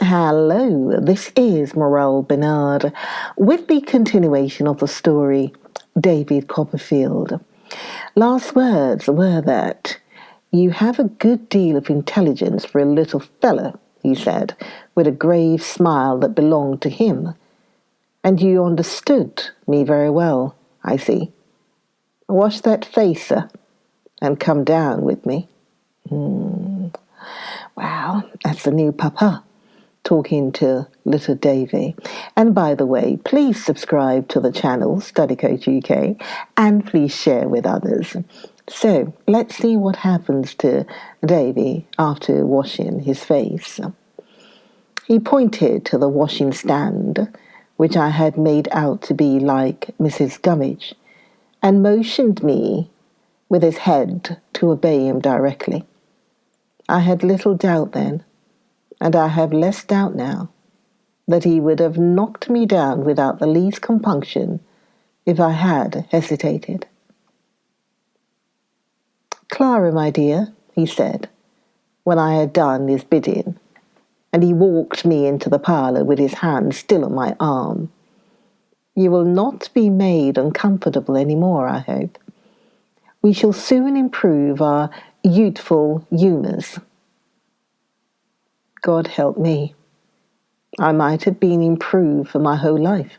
Hello, this is Morel Benard with the continuation of the story, David Copperfield. Last words were that you have a good deal of intelligence for a little fellow, he said, with a grave smile that belonged to him. And you understood me very well, I see. Wash that face, sir, and come down with me. Wow, that's the new papa talking to little Davy. And by the way, please subscribe to the channel, Study Coach UK, and please share with others. So let's see what happens to Davy after washing his face. He pointed to the washing stand, which I had made out to be like Mrs. Gummidge, and motioned me with his head to obey him directly. I had little doubt then, and I have less doubt now, that he would have knocked me down without the least compunction if I had hesitated. "Clara, my dear," he said, when I had done his bidding, and he walked me into the parlour with his hand still on my arm. "You will not be made uncomfortable any more, I hope. We shall soon improve our youthful humours." God help me. I might have been improved for my whole life.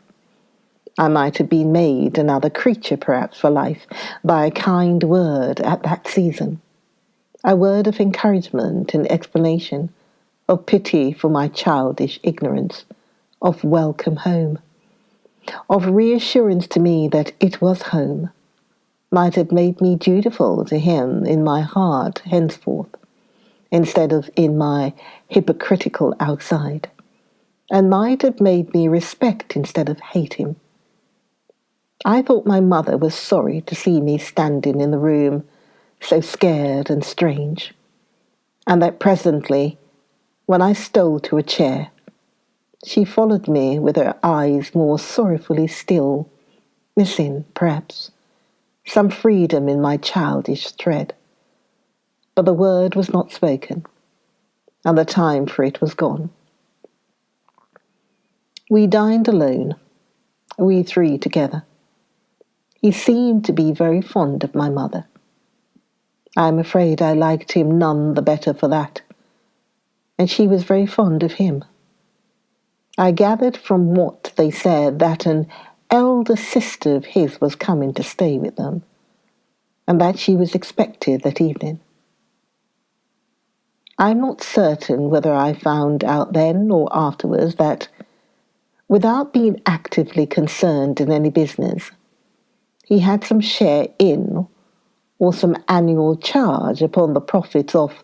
I might have been made another creature, perhaps, for life, by a kind word at that season. A word of encouragement and explanation, of pity for my childish ignorance, of welcome home, of reassurance to me that it was home, might have made me dutiful to him in my heart henceforth, instead of in my hypocritical outside, and might have made me respect instead of hate him. I thought my mother was sorry to see me standing in the room, so scared and strange, and that presently, when I stole to a chair, she followed me with her eyes more sorrowfully still, missing, perhaps, some freedom in my childish tread. But the word was not spoken, and the time for it was gone. We dined alone, we three together. He seemed to be very fond of my mother. I am afraid I liked him none the better for that, and she was very fond of him. I gathered from what they said that an elder sister of his was coming to stay with them, and that she was expected that evening. I'm not certain whether I found out then or afterwards that, without being actively concerned in any business, he had some share in, or some annual charge upon the profits of,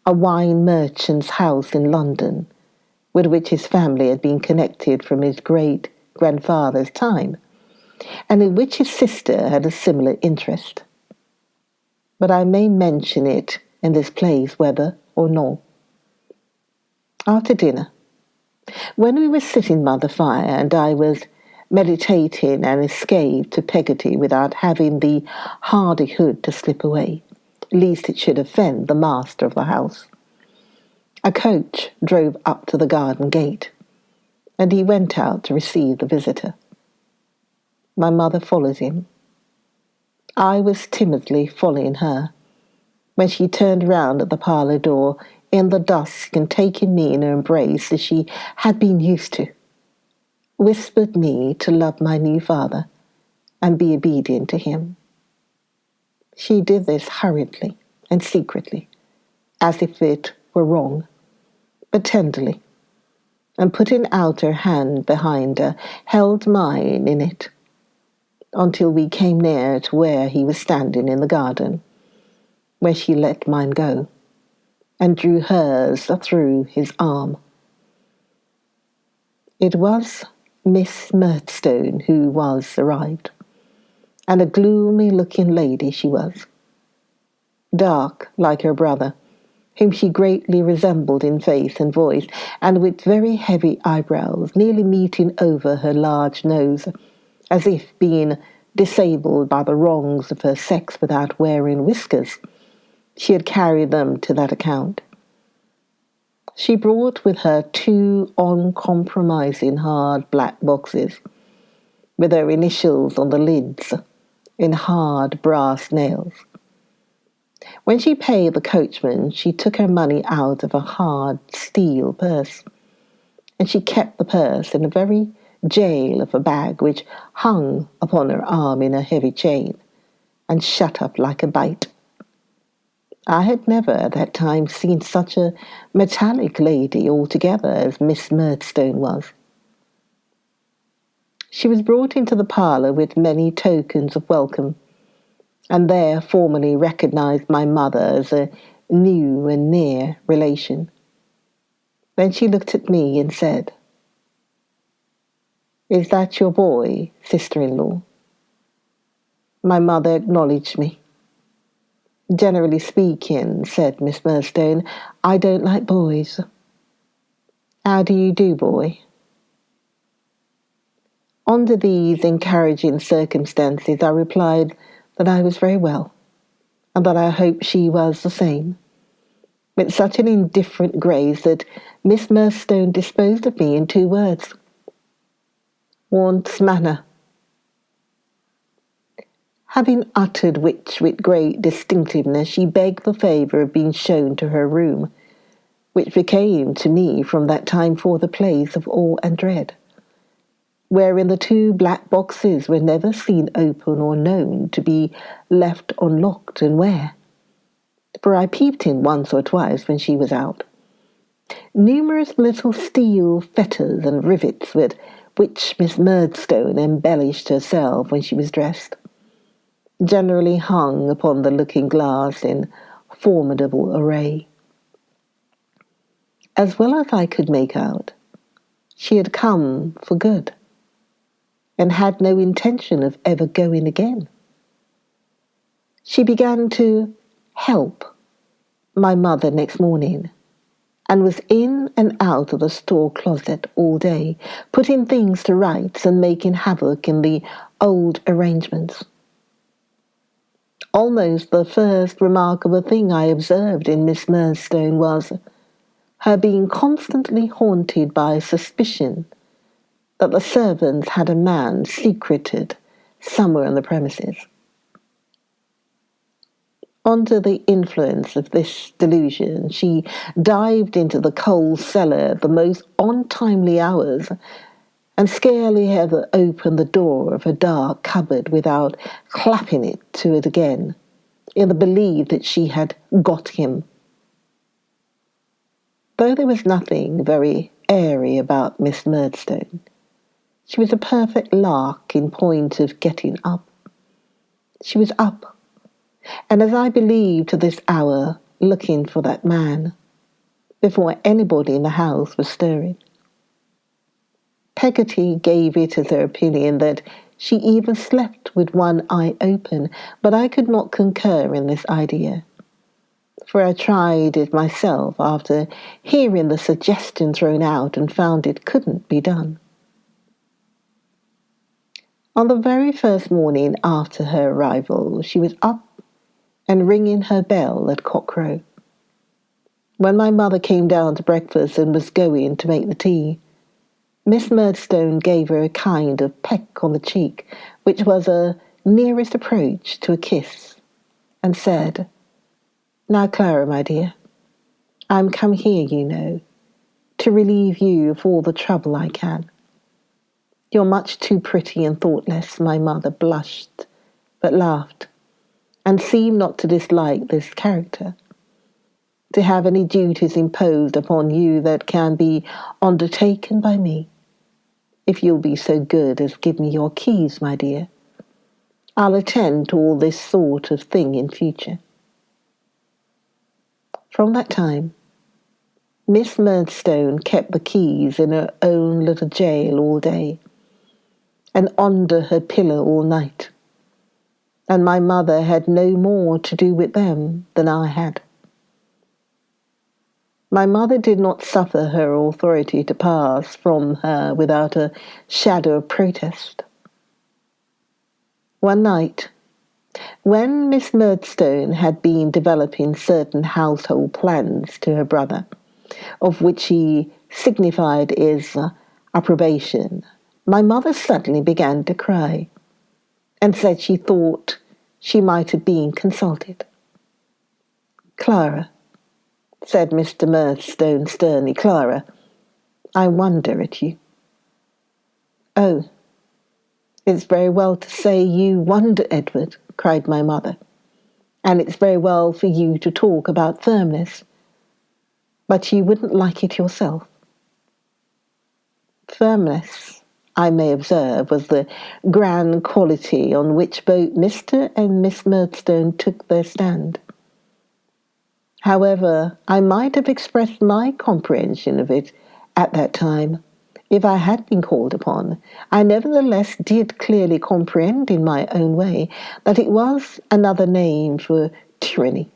a wine merchant's house in London, with which his family had been connected from his great-grandfather's time, and in which his sister had a similar interest. But I may mention it in this place whether or no. After dinner, when we were sitting by the fire and I was meditating an escape to Peggoty without having the hardihood to slip away, lest it should offend the master of the house, a coach drove up to the garden gate, and he went out to receive the visitor. My mother followed him. I was timidly following her, when she turned round at the parlour door in the dusk and, taking me in her embrace as she had been used to, whispered me to love my new father and be obedient to him. She did this hurriedly and secretly, as if it were wrong, but tenderly, and putting out her hand behind her, held mine in it, until we came near to where he was standing in the garden, where she let mine go, and drew hers through his arm. It was Miss Murdstone who was arrived, and a gloomy-looking lady she was, dark like her brother, whom she greatly resembled in face and voice, and with very heavy eyebrows nearly meeting over her large nose, as if being disabled by the wrongs of her sex without wearing whiskers, she had carried them to that account. She brought with her 2 uncompromising hard black boxes with her initials on the lids in hard brass nails. When she paid the coachman, she took her money out of a hard steel purse, and she kept the purse in a very jail of a bag which hung upon her arm in a heavy chain and shut up like a bite. I had never at that time seen such a metallic lady altogether as Miss Murdstone was. She was brought into the parlour with many tokens of welcome, and there formally recognised my mother as a new and near relation. Then she looked at me and said, "Is that your boy, sister-in-law?" My mother acknowledged me. "Generally speaking," said Miss Murdstone, "I don't like boys." "How do you do, boy?" Under these encouraging circumstances, I replied that I was very well, and that I hoped she was the same, with such an indifferent grace that Miss Murdstone disposed of me in 2 words. "Wants manner." Having uttered which with great distinctiveness, she begged the favour of being shown to her room, which became to me from that time forth a place of awe and dread, wherein the 2 black boxes were never seen open or known to be left unlocked, and where, for I peeped in once or twice when she was out, numerous little steel fetters and rivets with which Miss Murdstone embellished herself when she was dressed, generally hung upon the looking-glass in formidable array. As well as I could make out, she had come for good, and had no intention of ever going again. She began to help my mother next morning, and was in and out of the store closet all day, putting things to rights and making havoc in the old arrangements. Almost the first remarkable thing I observed in Miss Murdstone was her being constantly haunted by a suspicion that the servants had a man secreted somewhere on the premises. Under the influence of this delusion, she dived into the coal cellar at the most untimely hours, and scarcely ever opened the door of a dark cupboard without clapping it to it again, in the belief that she had got him. Though there was nothing very airy about Miss Murdstone, she was a perfect lark in point of getting up. She was up, and as I believe to this hour, looking for that man, before anybody in the house was stirring. Peggoty gave it as her opinion that she even slept with one eye open, but I could not concur in this idea, for I tried it myself after hearing the suggestion thrown out and found it couldn't be done. On the very first morning after her arrival, she was up and ringing her bell at cockcrow. When my mother came down to breakfast and was going to make the tea, Miss Murdstone gave her a kind of peck on the cheek, which was a nearest approach to a kiss, and said, "Now, Clara, my dear, I'm come here, you know, to relieve you of all the trouble I can. You're much too pretty and thoughtless." My mother blushed, but laughed, and seemed not to dislike this character, "to have any duties imposed upon you that can be undertaken by me. If you'll be so good as give me your keys, my dear, I'll attend to all this sort of thing in future." From that time, Miss Murdstone kept the keys in her own little jail all day, and under her pillow all night, and my mother had no more to do with them than I had. My mother did not suffer her authority to pass from her without a shadow of protest. One night, when Miss Murdstone had been developing certain household plans to her brother, of which he signified his approbation, my mother suddenly began to cry and said she thought she might have been consulted. "Clara," said Mr. Murdstone sternly, "Clara, I wonder at you." "Oh, it's very well to say you wonder, Edward," cried my mother, "and it's very well for you to talk about firmness, but you wouldn't like it yourself." Firmness, I may observe, was the grand quality on which both Mr. and Miss Murdstone took their stand. However, I might have expressed my comprehension of it at that time, if I had been called upon. I nevertheless did clearly comprehend in my own way that it was another name for tyranny,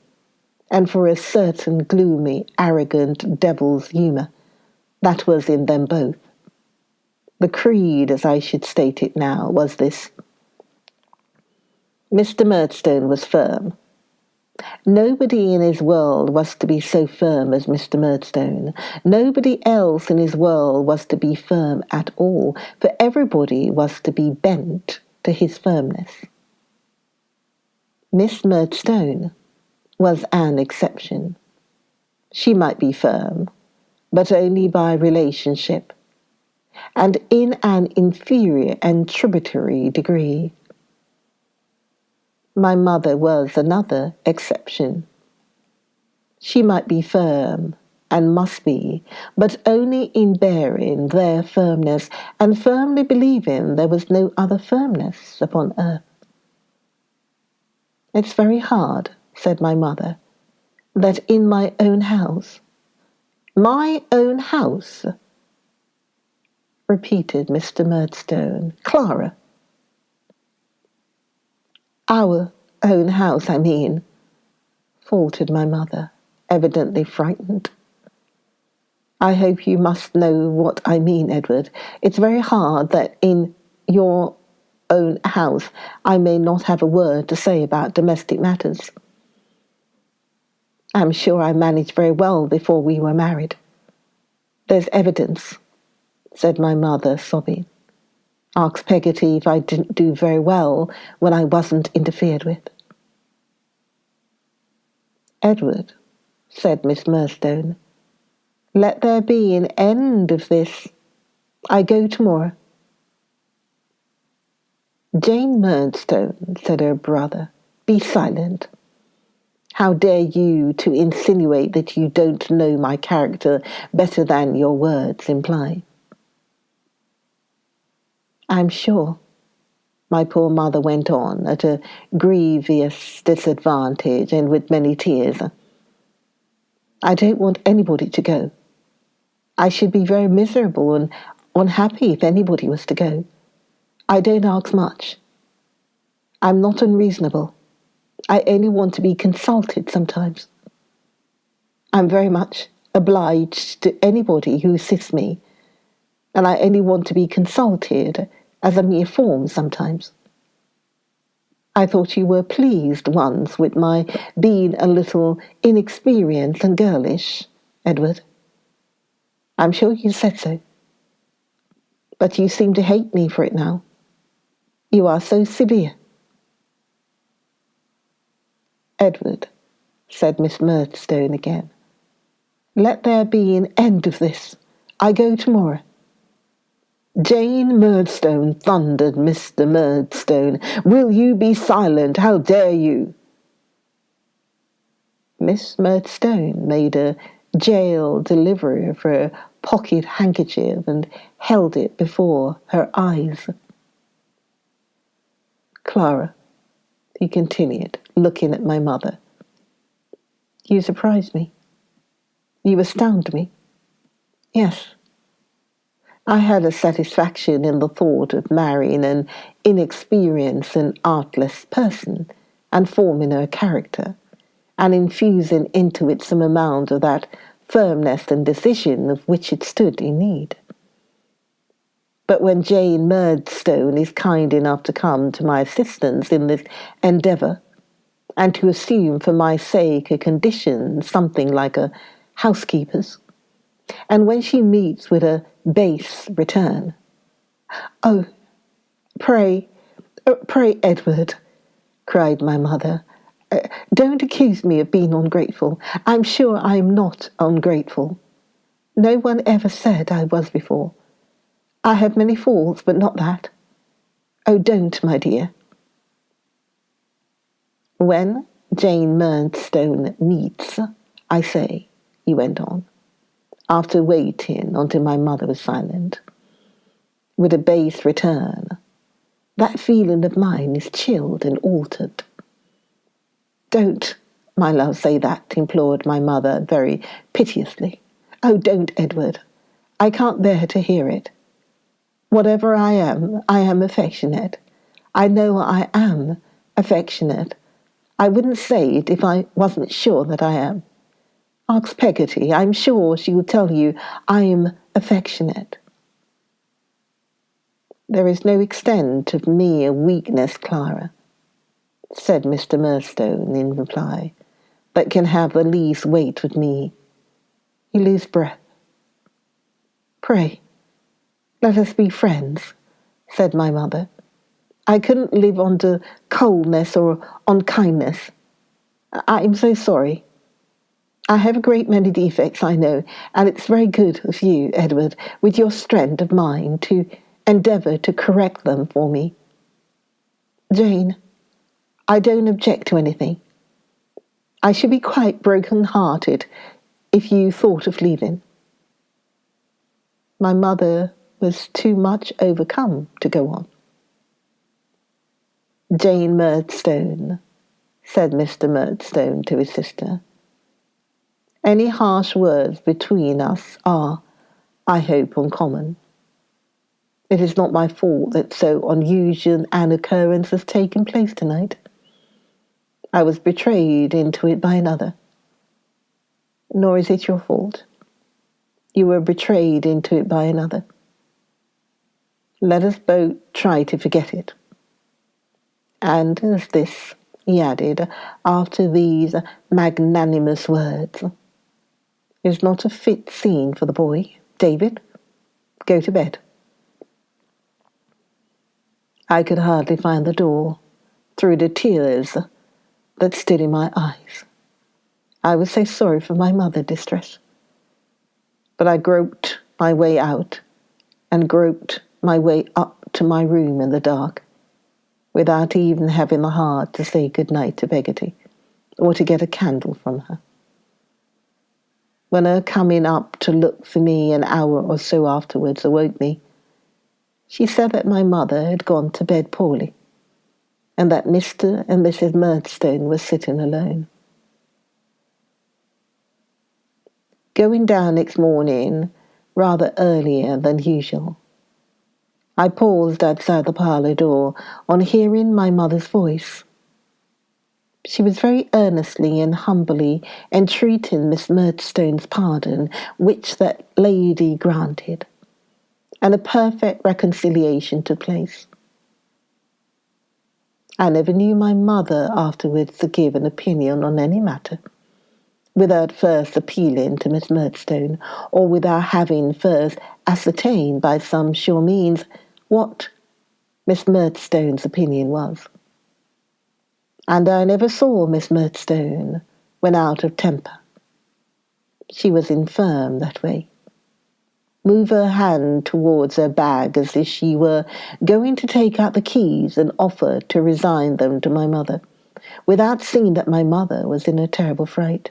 and for a certain gloomy, arrogant devil's humour that was in them both. The creed, as I should state it now, was this: Mr. Murdstone was firm. Nobody in his world was to be so firm as Mr. Murdstone. Nobody else in his world was to be firm at all, for everybody was to be bent to his firmness. Miss Murdstone was an exception. She might be firm, but only by relationship, and in an inferior and tributary degree. My mother was another exception. She might be firm, and must be, but only in bearing their firmness, and firmly believing there was no other firmness upon earth. "It's very hard," said my mother, "that in my own house—" "My own house?" repeated Mr. Murdstone. "Clara." "Our own house, I mean," faltered my mother, evidently frightened. "I hope you must know what I mean, Edward. It's very hard that in your own house I may not have a word to say about domestic matters. I'm sure I managed very well before we were married. There's evidence," said my mother, sobbing. "Ask Peggoty if I didn't do very well when I wasn't interfered with." "Edward," said Miss Murdstone, "let there be an end of this. I go tomorrow." "Jane Murdstone," said her brother, "be silent. How dare you to insinuate that you don't know my character better than your words imply?" "I'm sure," my poor mother went on, at a grievous disadvantage and with many tears, "I don't want anybody to go. I should be very miserable and unhappy if anybody was to go. I don't ask much. I'm not unreasonable. I only want to be consulted sometimes. I'm very much obliged to anybody who assists me, and I only want to be consulted as a mere form sometimes. I thought you were pleased once with my being a little inexperienced and girlish, Edward. I'm sure you said so. But you seem to hate me for it now. You are so severe." "Edward," said Miss Murdstone again, "let there be an end of this. I go tomorrow." "Jane Murdstone," thundered Mr. Murdstone, "will you be silent? How dare you?" Miss Murdstone made a jail delivery of her pocket handkerchief and held it before her eyes. "Clara," he continued, looking at my mother, "you surprise me. You astound me. Yes, I had a satisfaction in the thought of marrying an inexperienced and artless person, and forming her character, and infusing into it some amount of that firmness and decision of which it stood in need. But when Jane Murdstone is kind enough to come to my assistance in this endeavour, and to assume for my sake a condition something like a housekeeper's, And when she meets with a base return, "Oh, pray, pray, Edward," cried my mother, "don't accuse me of being ungrateful. I'm sure I'm not ungrateful. No one ever said I was before. I have many faults, but not that. Oh, don't, my dear." "When Jane Murdstone meets, I say," he went on, after waiting until my mother was silent, "with a base return, that feeling of mine is chilled and altered." "Don't, my love, say that," implored my mother very piteously. "Oh, don't, Edward. I can't bear to hear it. Whatever I am affectionate. I know I am affectionate. I wouldn't say it if I wasn't sure that I am. Ask Peggoty. I'm sure she will tell you I'm affectionate." "There is no extent of mere weakness, Clara," said Mr. Murdstone in reply, "that can have the least weight with me." He lost breath. "Pray, let us be friends," said my mother. "I couldn't live under coldness or unkindness. I am so sorry. I have a great many defects, I know, and it's very good of you, Edward, with your strength of mind, to endeavour to correct them for me. Jane, I don't object to anything. I should be quite broken-hearted if you thought of leaving." My mother was too much overcome to go on. "Jane Murdstone," said Mr. Murdstone to his sister, "any harsh words between us are, I hope, uncommon. It is not my fault that so unusual an occurrence has taken place tonight. I was betrayed into it by another. Nor is it your fault. You were betrayed into it by another. Let us both try to forget it." And as this, he added, after these magnanimous words, "is not a fit scene for the boy. David, go to bed." I could hardly find the door through the tears that stood in my eyes. I was so sorry for my mother's distress. But I groped my way out and groped my way up to my room in the dark, without even having the heart to say good night to Peggoty, or to get a candle from her. When her coming up to look for me an hour or so afterwards awoke me, she said that my mother had gone to bed poorly, and that Mr. and Mrs. Murdstone were sitting alone. Going down next morning rather earlier than usual, I paused outside the parlour door on hearing my mother's voice. She was very earnestly and humbly entreating Miss Murdstone's pardon, which that lady granted, and a perfect reconciliation took place. I never knew my mother afterwards to give an opinion on any matter, without first appealing to Miss Murdstone, or without having first ascertained by some sure means what Miss Murdstone's opinion was. And I never saw Miss Murdstone when out of temper. She was infirm that way. Move her hand towards her bag as if she were going to take out the keys and offer to resign them to my mother, without seeing that my mother was in a terrible fright.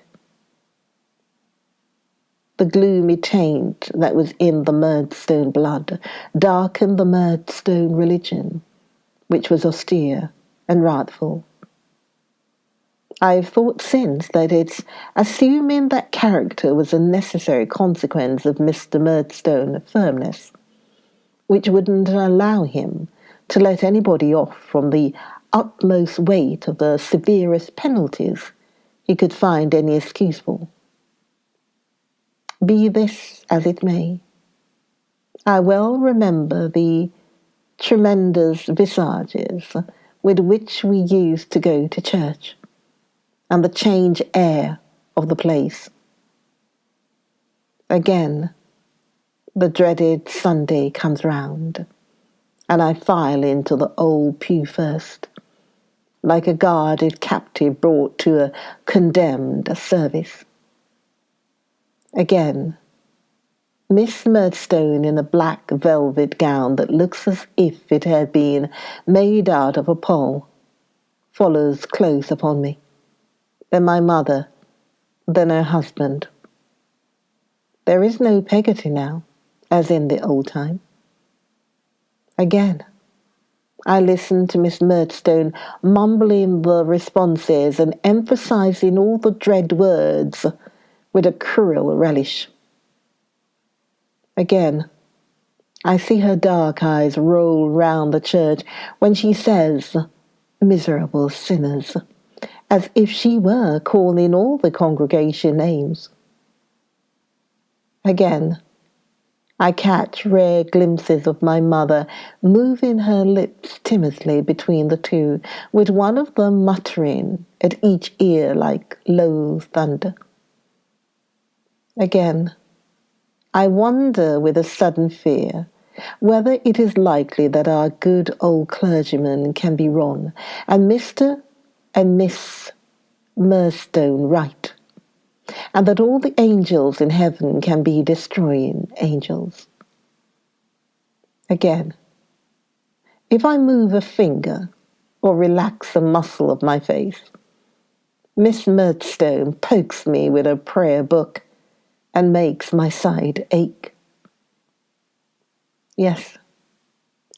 The gloomy taint that was in the Murdstone blood darkened the Murdstone religion, which was austere and wrathful. I have thought since that it's assuming that character was a necessary consequence of Mr. Murdstone's firmness, which wouldn't allow him to let anybody off from the utmost weight of the severest penalties he could find any excuse for. Be this as it may, I well remember the tremendous visages with which we used to go to church, and the change air of the place. Again, the dreaded Sunday comes round, and I file into the old pew first, like a guarded captive brought to a condemned service. Again, Miss Murdstone in a black velvet gown that looks as if it had been made out of a pole follows close upon me. Then my mother, then her husband. There is no Peggoty now, as in the old time. Again, I listen to Miss Murdstone mumbling the responses and emphasizing all the dread words with a cruel relish. Again, I see her dark eyes roll round the church when she says, "Miserable sinners," as if she were calling all the congregation names. Again, I catch rare glimpses of my mother moving her lips timidly between the two, with one of them muttering at each ear like low thunder. Again, I wonder with a sudden fear whether it is likely that our good old clergyman can be wrong, and Mr. and Miss Murdstone right, and that all the angels in heaven can be destroying angels. Again, if I move a finger or relax a muscle of my face, Miss Murdstone pokes me with a prayer book and makes my side ache. Yes,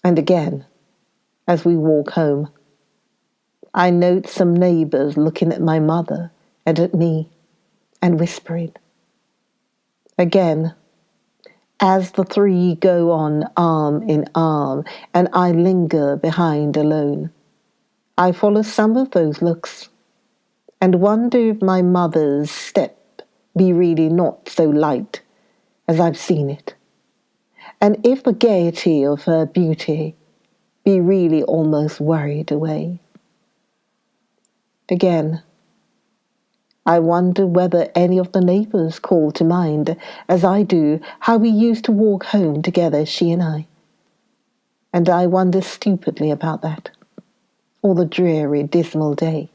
and again, as we walk home, I note some neighbours looking at my mother and at me and whispering. Again, as the three go on arm in arm and I linger behind alone, I follow some of those looks and wonder if my mother's step be really not so light as I've seen it, and if the gaiety of her beauty be really almost worried away. Again, I wonder whether any of the neighbours call to mind, as I do, how we used to walk home together, she and I. And I wonder stupidly about that, all the dreary, dismal day.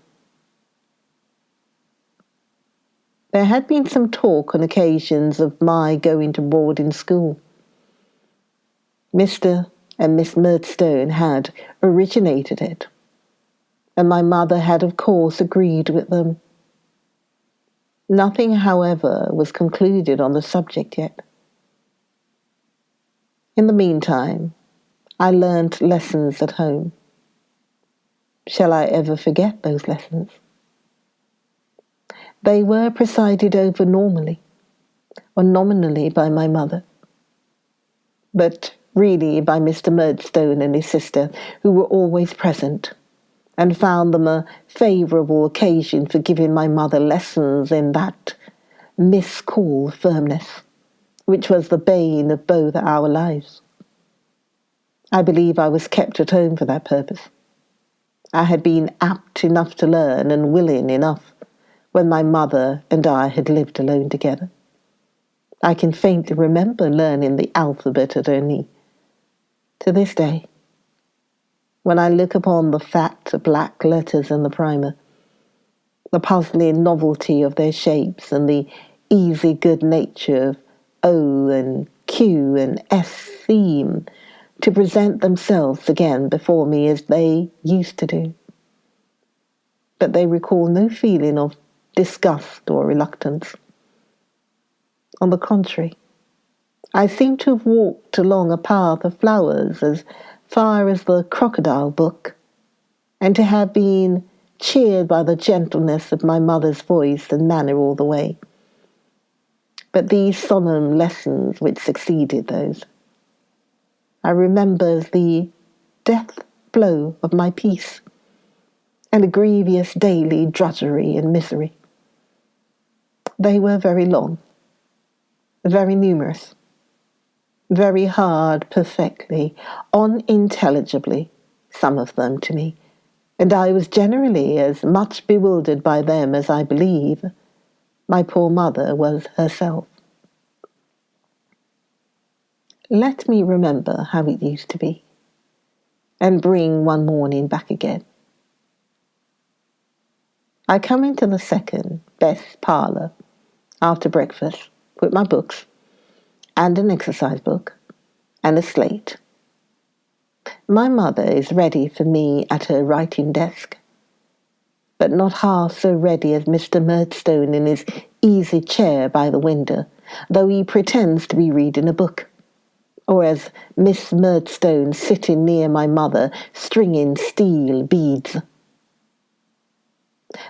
There had been some talk on occasions of my going to boarding school. Mr. and Miss Murdstone had originated it, and my mother had of course agreed with them. Nothing, however, was concluded on the subject yet. In the meantime, I learnt lessons at home. Shall I ever forget those lessons? They were presided over normally, or nominally by my mother, but really by Mr. Murdstone and his sister, who were always present, and found them a favourable occasion for giving my mother lessons in that miscalled firmness, which was the bane of both our lives. I believe I was kept at home for that purpose. I had been apt enough to learn and willing enough when my mother and I had lived alone together. I can faintly remember learning the alphabet at her knee. To this day, when I look upon the fat black letters in the primer, the puzzling novelty of their shapes and the easy good nature of O and Q and S seem to present themselves again before me as they used to do. But they recall no feeling of disgust or reluctance. On the contrary, I seem to have walked along a path of flowers as far as the crocodile book, and to have been cheered by the gentleness of my mother's voice and manner all the way. But these solemn lessons which succeeded those, I remember as the death blow of my peace, and a grievous daily drudgery and misery. They were very long, very numerous, very hard perfectly, unintelligibly, some of them to me, and I was generally as much bewildered by them as I believe my poor mother was herself. Let me remember how it used to be, and bring one morning back again. I come into the second best parlour after breakfast with my books and an exercise book and a slate. My mother is ready for me at her writing desk, but not half so ready as Mr. Murdstone in his easy chair by the window, though he pretends to be reading a book, or as Miss Murdstone sitting near my mother stringing steel beads.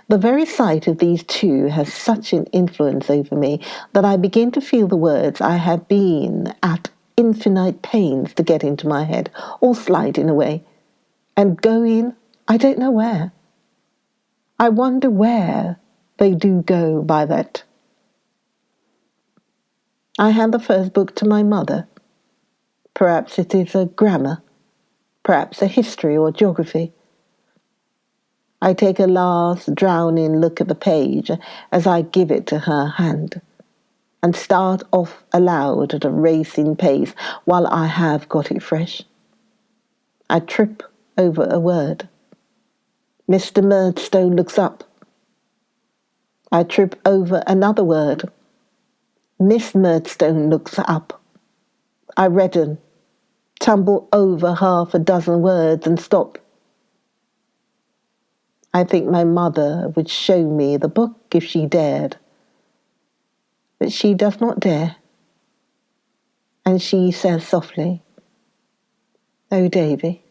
The very sight of these two has such an influence over me that I begin to feel the words I have been at infinite pains to get into my head, all sliding away, and going I don't know where. I wonder where they do go by that. I hand the first book to my mother. Perhaps it is a grammar, perhaps a history or geography. I take a last drowning look at the page as I give it to her hand, and start off aloud at a racing pace while I have got it fresh. I trip over a word. Mr. Murdstone looks up. I trip over another word. Miss Murdstone looks up. I redden, tumble over half a dozen words and stop. I think my mother would show me the book if she dared. But she does not dare. And she says softly, "Oh, Davy,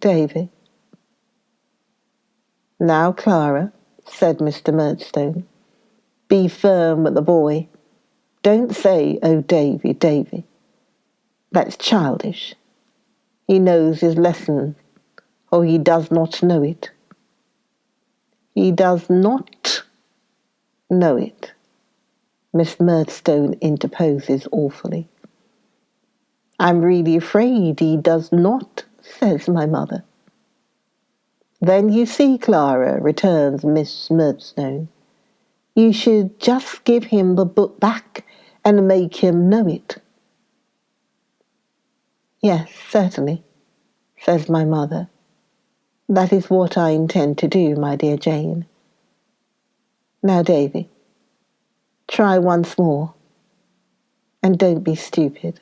Davy." "Now, Clara," said Mr. Murdstone, "be firm with the boy. Don't say, 'Oh, Davy, Davy.' That's childish. He knows his lesson, or he does not know it." "He does not know it," Miss Murdstone interposes awfully. "I'm really afraid he does not," says my mother. "Then you see, Clara," returns Miss Murdstone, "you should just give him the book back and make him know it." "Yes, certainly," says my mother. "That is what I intend to do, my dear Jane. Now, Davy, try once more, and don't be stupid."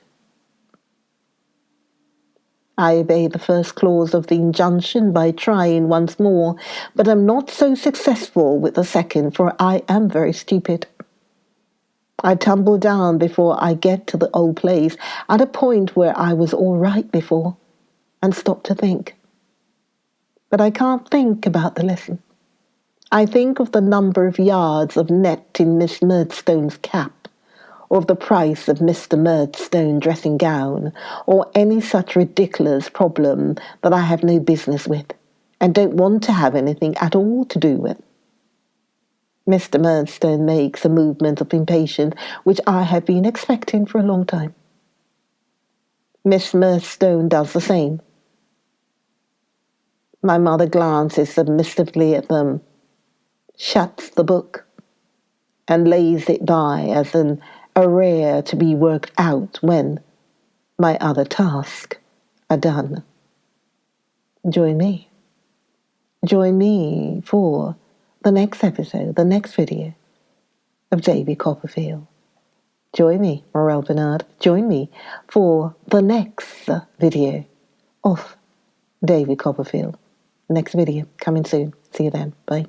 I obey the first clause of the injunction by trying once more, but am not so successful with the second, for I am very stupid. I tumble down before I get to the old place, at a point where I was all right before, and stop to think. But I can't think about the lesson. I think of the number of yards of net in Miss Murdstone's cap, or of the price of Mr. Murdstone's dressing gown, or any such ridiculous problem that I have no business with, and don't want to have anything at all to do with. Mr. Murdstone makes a movement of impatience which I have been expecting for a long time. Miss Murdstone does the same. My mother glances submissively at them, shuts the book, and lays it by as an arrear to be worked out when my other tasks are done. Join me. Join me for the next episode, the next video of David Copperfield. Join me, Morel Benard. Join me for the next video of David Copperfield. Next video coming soon. See you then. Bye.